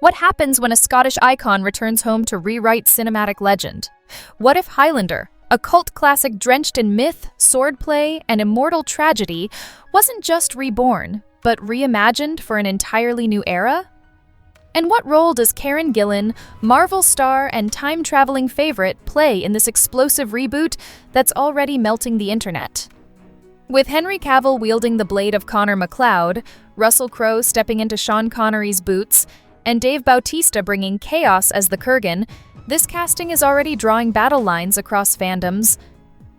What happens when a Scottish icon returns home to rewrite cinematic legend? What if Highlander, a cult classic drenched in myth, swordplay, and immortal tragedy, wasn't just reborn, but reimagined for an entirely new era? And what role does Karen Gillan, Marvel star and time-traveling favorite, play in this explosive reboot that's already melting the internet? With Henry Cavill wielding the blade of Connor MacLeod, Russell Crowe stepping into Sean Connery's boots, and Dave Bautista bringing chaos as the Kurgan, this casting is already drawing battle lines across fandoms.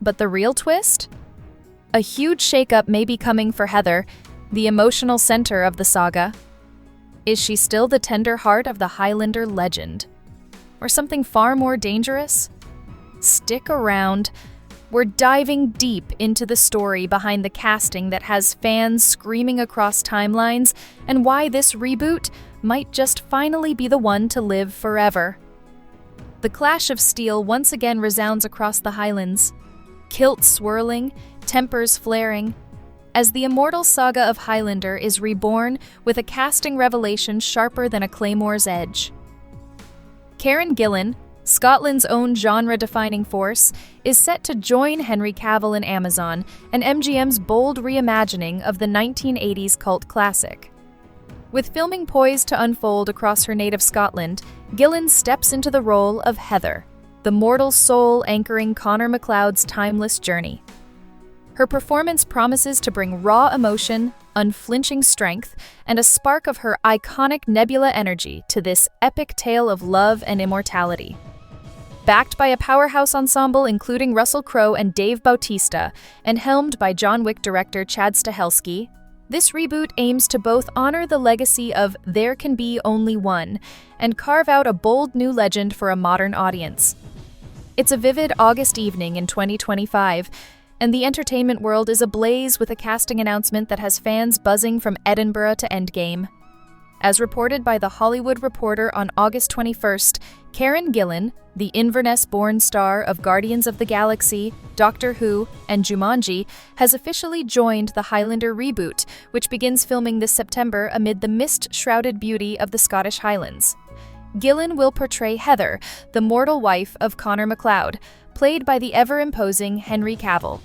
But the real twist? A huge shakeup may be coming for Heather, the emotional center of the saga. Is she still the tender heart of the Highlander legend? Or something far more dangerous? Stick around. We're diving deep into the story behind the casting that has fans screaming across timelines, and why this reboot might just finally be the one to live forever. The clash of steel once again resounds across the Highlands, kilts swirling, tempers flaring, as the immortal saga of Highlander is reborn with a casting revelation sharper than a claymore's edge. Karen Gillan, Scotland's own genre-defining force, is set to join Henry Cavill in Amazon and MGM's bold reimagining of the 1980s cult classic. With filming poised to unfold across her native Scotland, Gillan steps into the role of Heather, the mortal soul anchoring Connor MacLeod's timeless journey. Her performance promises to bring raw emotion, unflinching strength, and a spark of her iconic Nebula energy to this epic tale of love and immortality. Backed by a powerhouse ensemble including Russell Crowe and Dave Bautista, and helmed by John Wick director Chad Stahelski, this reboot aims to both honor the legacy of There Can Be Only One and carve out a bold new legend for a modern audience. It's a vivid August evening in 2025, and the entertainment world is ablaze with a casting announcement that has fans buzzing from Edinburgh to Endgame. As reported by The Hollywood Reporter on August 21st, Karen Gillan, the Inverness-born star of Guardians of the Galaxy, Doctor Who, and Jumanji, has officially joined the Highlander Reboot, which begins filming this September amid the mist-shrouded beauty of the Scottish Highlands. Gillan will portray Heather, the mortal wife of Connor MacLeod, played by the ever-imposing Henry Cavill.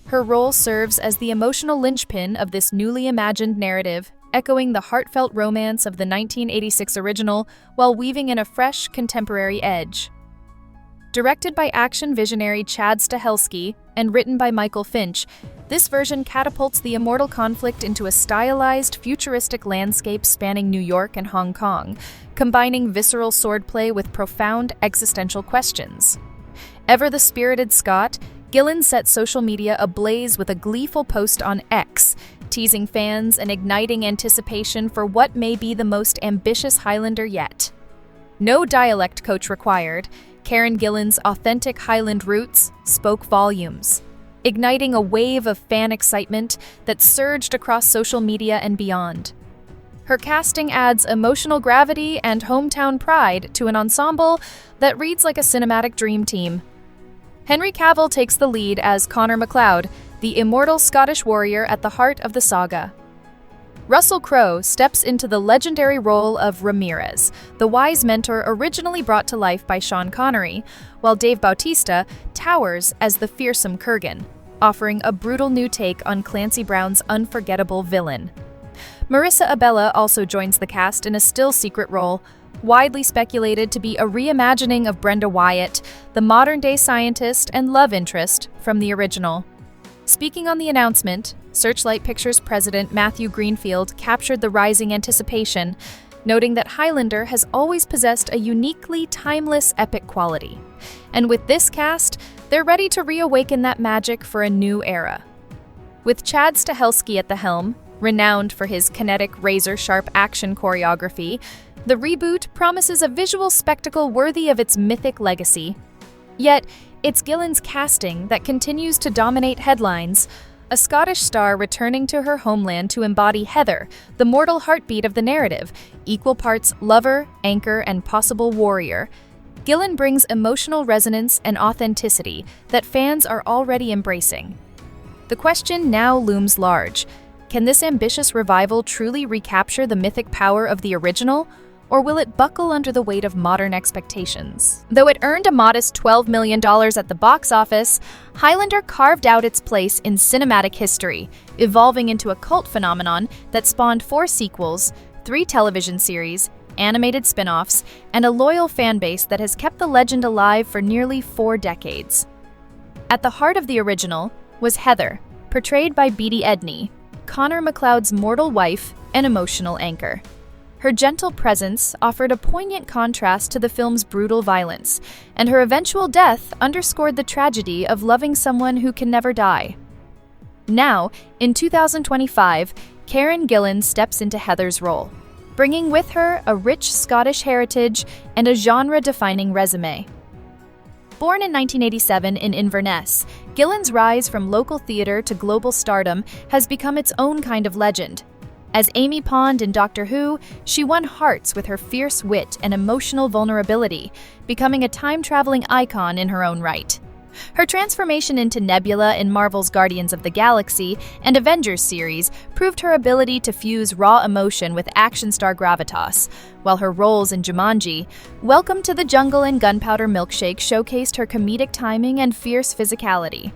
Her role serves as the emotional linchpin of this newly imagined narrative, echoing the heartfelt romance of the 1986 original while weaving in a fresh, contemporary edge. Directed by action visionary Chad Stahelski and written by Michael Finch, this version catapults the immortal conflict into a stylized, futuristic landscape spanning New York and Hong Kong, combining visceral swordplay with profound existential questions. Ever the spirited Scot, Gillan set social media ablaze with a gleeful post on X, teasing fans and igniting anticipation for what may be the most ambitious Highlander yet. No dialect coach required. Karen Gillan's authentic Highland roots spoke volumes, igniting a wave of fan excitement that surged across social media and beyond. Her casting adds emotional gravity and hometown pride to an ensemble that reads like a cinematic dream team. Henry Cavill takes the lead as Connor MacLeod, the immortal Scottish warrior at the heart of the saga. Russell Crowe steps into the legendary role of Ramirez, the wise mentor originally brought to life by Sean Connery, while Dave Bautista towers as the fearsome Kurgan, offering a brutal new take on Clancy Brown's unforgettable villain. Marissa Abela also joins the cast in a still-secret role, widely speculated to be a reimagining of Brenda Wyatt, the modern-day scientist and love interest from the original. Speaking on the announcement, Searchlight Pictures president Matthew Greenfield captured the rising anticipation, noting that Highlander has always possessed a uniquely timeless epic quality. And with this cast, they're ready to reawaken that magic for a new era. With Chad Stahelski at the helm, renowned for his kinetic, razor-sharp action choreography, the reboot promises a visual spectacle worthy of its mythic legacy. Yet, it's Gillan's casting that continues to dominate headlines, a Scottish star returning to her homeland to embody Heather, the mortal heartbeat of the narrative, equal parts lover, anchor, and possible warrior. Gillan brings emotional resonance and authenticity that fans are already embracing. The question now looms large. Can this ambitious revival truly recapture the mythic power of the original? or will it buckle under the weight of modern expectations? Though it earned a modest $12 million at the box office, Highlander carved out its place in cinematic history, evolving into a cult phenomenon that spawned 4 sequels, 3 television series, animated spin-offs, and a loyal fan base that has kept the legend alive for nearly 4 decades. At the heart of the original was Heather, portrayed by Beatty Edney, Connor MacLeod's mortal wife and emotional anchor. Her gentle presence offered a poignant contrast to the film's brutal violence, and her eventual death underscored the tragedy of loving someone who can never die. Now, in 2025, Karen Gillan steps into Heather's role, bringing with her a rich Scottish heritage and a genre-defining resume. Born in 1987 in Inverness, Gillan's rise from local theater to global stardom has become its own kind of legend. As Amy Pond in Doctor Who, she won hearts with her fierce wit and emotional vulnerability, becoming a time-traveling icon in her own right. Her transformation into Nebula in Marvel's Guardians of the Galaxy and Avengers series proved her ability to fuse raw emotion with action star gravitas, while her roles in Jumanji, Welcome to the Jungle and Gunpowder Milkshake showcased her comedic timing and fierce physicality.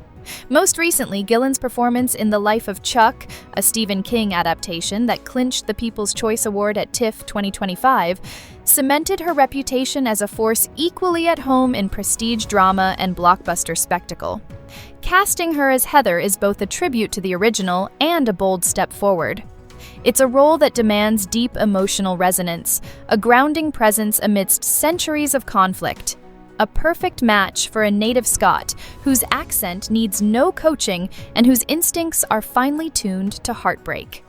Most recently, Gillan's performance in The Life of Chuck, a Stephen King adaptation that clinched the People's Choice Award at TIFF 2025, cemented her reputation as a force equally at home in prestige drama and blockbuster spectacle. Casting her as Heather is both a tribute to the original and a bold step forward. It's a role that demands deep emotional resonance, a grounding presence amidst centuries of conflict. A perfect match for a native Scot whose accent needs no coaching and whose instincts are finely tuned to heartbreak.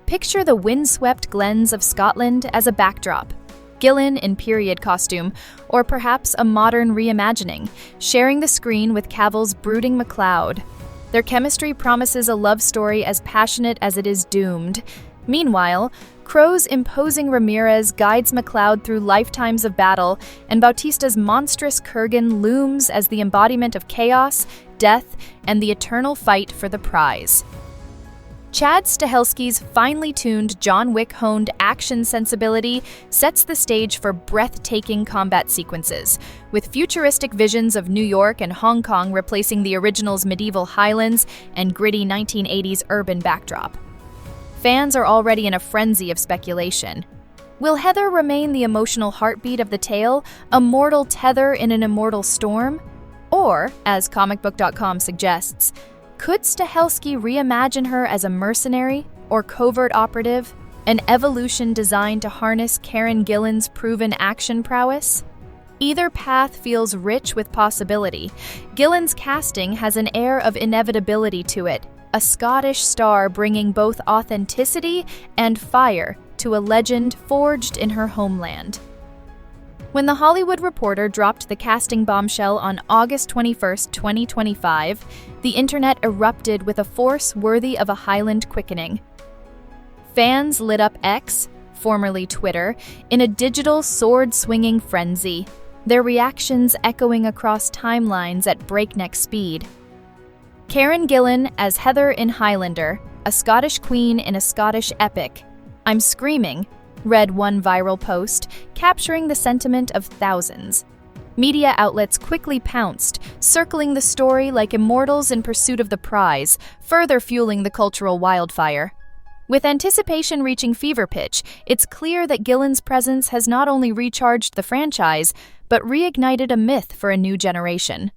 Picture the windswept glens of Scotland as a backdrop, Gillan in period costume, or perhaps a modern reimagining, sharing the screen with Cavill's brooding MacLeod. Their chemistry promises a love story as passionate as it is doomed. Meanwhile, Crowe's imposing Ramirez guides MacLeod through lifetimes of battle, and Bautista's monstrous Kurgan looms as the embodiment of chaos, death, and the eternal fight for the prize. Chad Stahelski's finely tuned John Wick honed action sensibility sets the stage for breathtaking combat sequences, with futuristic visions of New York and Hong Kong replacing the original's medieval highlands and gritty 1980s urban backdrop. Fans are already in a frenzy of speculation. Will Heather remain the emotional heartbeat of the tale, a mortal tether in an immortal storm? Or, as comicbook.com suggests, could Stahelski reimagine her as a mercenary or covert operative, an evolution designed to harness Karen Gillan's proven action prowess? Either path feels rich with possibility. Gillan's casting has an air of inevitability to it, a Scottish star bringing both authenticity and fire to a legend forged in her homeland. When The Hollywood Reporter dropped the casting bombshell on August 21, 2025, the internet erupted with a force worthy of a Highland quickening. Fans lit up X, formerly Twitter, in a digital sword-swinging frenzy, their reactions echoing across timelines at breakneck speed. Karen Gillan as Heather in Highlander, a Scottish queen in a Scottish epic. "I'm screaming," read one viral post, capturing the sentiment of thousands. Media outlets quickly pounced, circling the story like immortals in pursuit of the prize, further fueling the cultural wildfire. With anticipation reaching fever pitch, it's clear that Gillan's presence has not only recharged the franchise, but reignited a myth for a new generation.